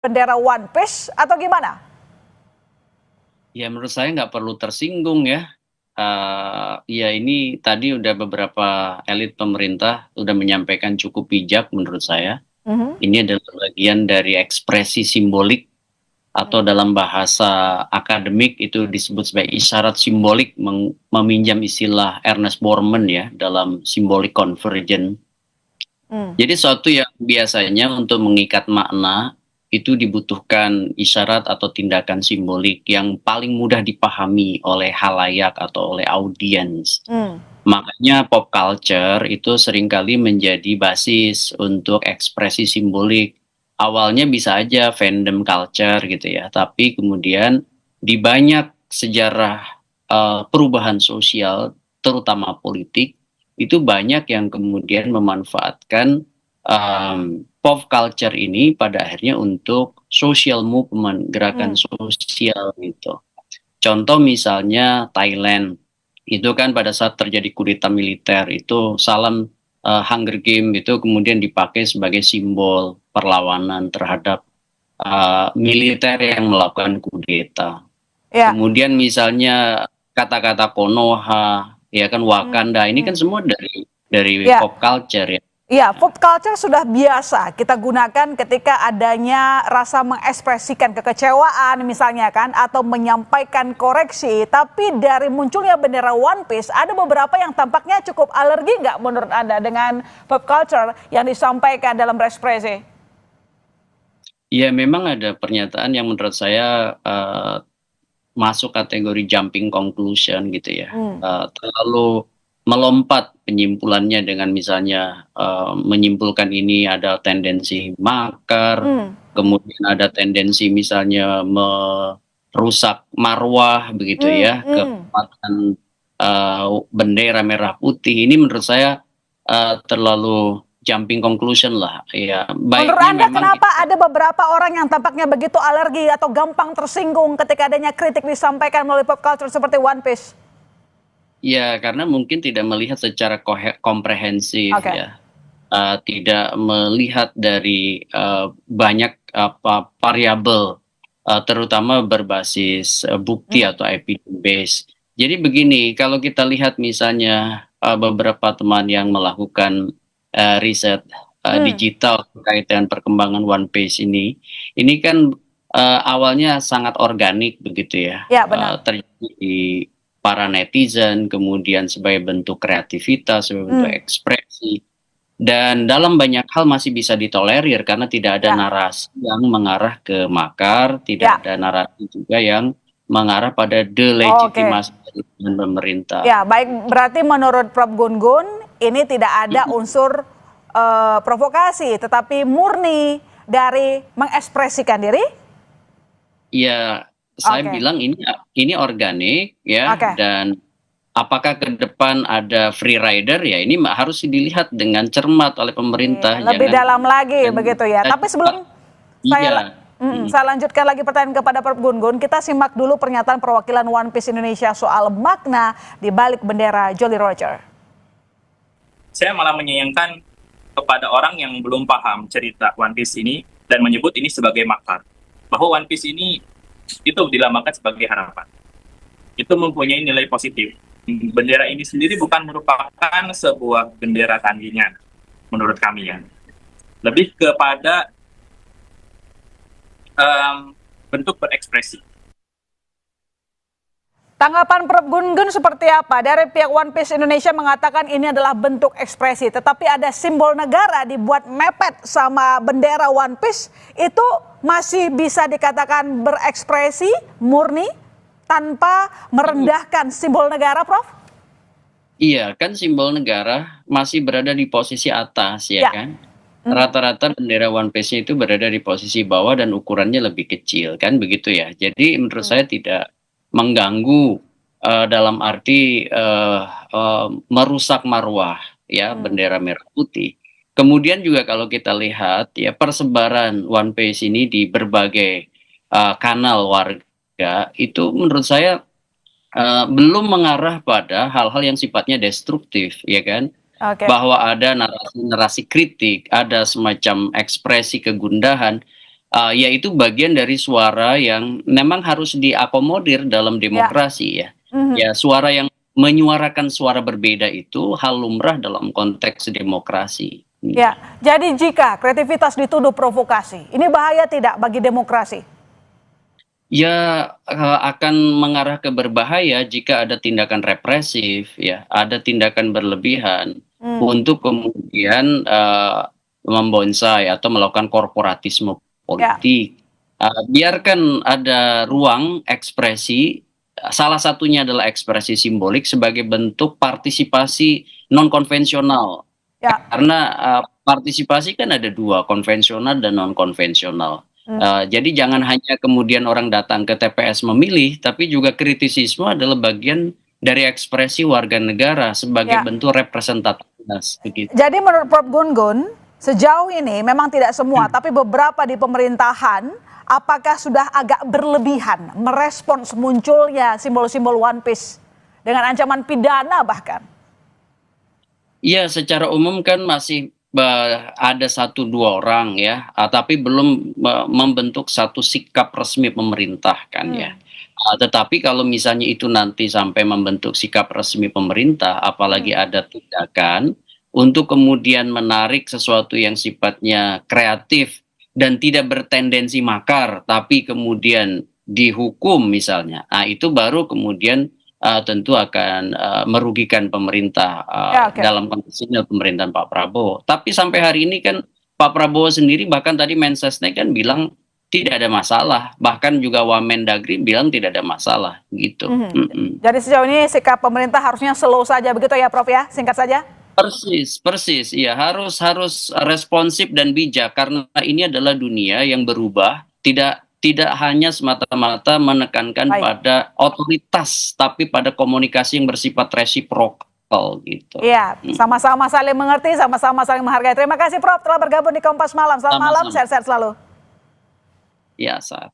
bendera One Piece atau gimana? Ya menurut saya nggak perlu tersinggung ya. Ya ini tadi udah beberapa elit pemerintah udah menyampaikan cukup bijak menurut saya. Mhm. Ini adalah bagian dari ekspresi simbolik atau dalam bahasa akademik itu disebut sebagai isyarat simbolik, meminjam istilah Ernest Borman ya dalam symbolic convergence. Hmm. Jadi suatu yang biasanya untuk mengikat makna itu dibutuhkan isyarat atau tindakan simbolik yang paling mudah dipahami oleh halayak atau oleh audiens. Hmm. Makanya pop culture itu seringkali menjadi basis untuk ekspresi simbolik. Awalnya bisa aja fandom culture gitu ya, tapi kemudian di banyak sejarah perubahan sosial, terutama politik, itu banyak yang kemudian memanfaatkan pop culture ini pada akhirnya untuk social movement, gerakan Hmm. sosial gitu. Contoh misalnya Thailand, itu kan pada saat terjadi kudeta militer itu salam Hunger Game itu kemudian dipakai sebagai simbol perlawanan terhadap militer yang melakukan kudeta. Ya. Kemudian misalnya kata-kata Konoha, ya kan Hmm. Wakanda, ini kan Hmm. semua dari Ya. pop culture ya. Ya, pop culture sudah biasa kita gunakan ketika adanya rasa mengekspresikan kekecewaan misalnya kan, atau menyampaikan koreksi. Tapi dari munculnya bendera One Piece, ada beberapa yang tampaknya cukup alergi nggak menurut Anda dengan pop culture yang disampaikan dalam berekspresi? Ya memang ada pernyataan yang menurut saya masuk kategori jumping conclusion gitu ya. Hmm. Terlalu melompat penyimpulannya dengan misalnya menyimpulkan ini ada tendensi makar, Hmm. kemudian ada tendensi misalnya merusak marwah begitu Hmm. ya, Hmm. kekuatan bendera merah putih. Ini menurut saya terlalu jumping conclusion lah. Ya, Menurut baiknya Anda memang kenapa ada beberapa orang yang tampaknya begitu alergi atau gampang tersinggung ketika adanya kritik disampaikan melalui pop culture seperti One Piece? ya karena mungkin tidak melihat secara komprehensif Oke. ya. Tidak melihat dari banyak variabel, terutama berbasis bukti Hmm. atau evidence base. Jadi begini, kalau kita lihat misalnya beberapa teman yang melakukan riset Hmm. digital terkait dengan perkembangan One Piece ini kan awalnya sangat organik begitu ya, Ya, benar. terjadi di para netizen, kemudian sebagai bentuk kreativitas, sebagai bentuk Hmm. ekspresi. Dan dalam banyak hal masih bisa ditolerir karena tidak ada Ya. narasi yang mengarah ke makar, tidak Ya. ada narasi juga yang mengarah pada Oke. delegitimasi dari pemerintah. Ya, baik, berarti menurut Prof. Gun-Gun ini tidak ada unsur provokasi, tetapi murni dari mengekspresikan diri. Ya, saya Oke. bilang ini organik ya, Oke. dan apakah ke depan ada free rider ya ini harus dilihat dengan cermat oleh Oke, pemerintah, lebih jangan dalam lagi jangan begitu ya. Tapi sebelum iya. saya lanjutkan lagi pertanyaan kepada Prof. Gun-Gun, kita simak dulu pernyataan perwakilan One Piece Indonesia soal makna di balik bendera Jolly Roger. Saya malah menyayangkan kepada orang yang belum paham cerita One Piece ini dan menyebut ini sebagai makar. Bahwa One Piece ini itu dilambangkan sebagai harapan. Itu mempunyai nilai positif. Bendera ini sendiri bukan merupakan sebuah bendera tandingan, menurut kami ya. Lebih kepada bentuk berekspresi. Tanggapan Prof. Gun-Gun seperti apa? Dari pihak One Piece Indonesia mengatakan ini adalah bentuk ekspresi, tetapi ada simbol negara dibuat mepet sama bendera One Piece, itu masih bisa dikatakan berekspresi murni tanpa merendahkan simbol negara, Prof? Iya, kan simbol negara masih berada di posisi atas ya Ya. kan. Rata-rata bendera One Piece itu berada di posisi bawah dan ukurannya lebih kecil kan begitu ya. Jadi menurut saya tidak mengganggu dalam arti merusak marwah ya bendera merah putih. Kemudian juga kalau kita lihat ya persebaran One Piece ini di berbagai kanal warga itu menurut saya belum mengarah pada hal-hal yang sifatnya destruktif, ya kan? Oke. Bahwa ada narasi-narasi kritik, ada semacam ekspresi kegundahan. yaitu bagian dari suara yang memang harus diakomodir dalam demokrasi ya. Mhm. Ya, suara yang menyuarakan suara berbeda itu hal lumrah dalam konteks demokrasi. Ya, jadi jika kreativitas dituduh provokasi, ini bahaya tidak bagi demokrasi? Ya, akan mengarah ke berbahaya jika ada tindakan represif ya, ada tindakan berlebihan untuk kemudian, membonsai atau melakukan korporatisme politik. Biarkan ada ruang ekspresi, salah satunya adalah ekspresi simbolik sebagai bentuk partisipasi non konvensional. Ya. Karena, partisipasi kan ada 2, konvensional dan non konvensional. Jadi jangan hanya kemudian orang datang ke TPS memilih, tapi juga kritisisme adalah bagian dari ekspresi warga negara sebagai bentuk representativitas, begitu. Jadi menurut Prof. Gun-Gun, sejauh ini memang tidak semua, tapi beberapa di pemerintahan, apakah sudah agak berlebihan merespons munculnya simbol-simbol One Piece dengan ancaman pidana bahkan? Iya, secara umum kan masih ada 1-2 orang ya, tapi belum membentuk satu sikap resmi pemerintah kan ya. Tetapi kalau misalnya itu nanti sampai membentuk sikap resmi pemerintah, apalagi ada tindakan untuk kemudian menarik sesuatu yang sifatnya kreatif dan tidak bertendensi makar, tapi kemudian dihukum misalnya, itu baru kemudian tentu akan merugikan pemerintah dalam konteks ini pemerintahan Pak Prabowo. Tapi sampai hari ini kan Pak Prabowo sendiri bahkan tadi Mensesnek kan bilang tidak ada masalah, bahkan juga Wamendagri bilang tidak ada masalah gitu. Jadi sejauh ini sikap pemerintah harusnya slow saja begitu ya Prof ya, singkat saja? Persis, iya harus responsif dan bijak karena ini adalah dunia yang berubah, tidak hanya semata-mata menekankan pada otoritas, tapi pada komunikasi yang bersifat resiprokal gitu. Iya, sama-sama saling mengerti, sama-sama saling menghargai. Terima kasih Prof telah bergabung di Kompas Malam. Selamat malam, sehat-sehat selalu. Ya, saat.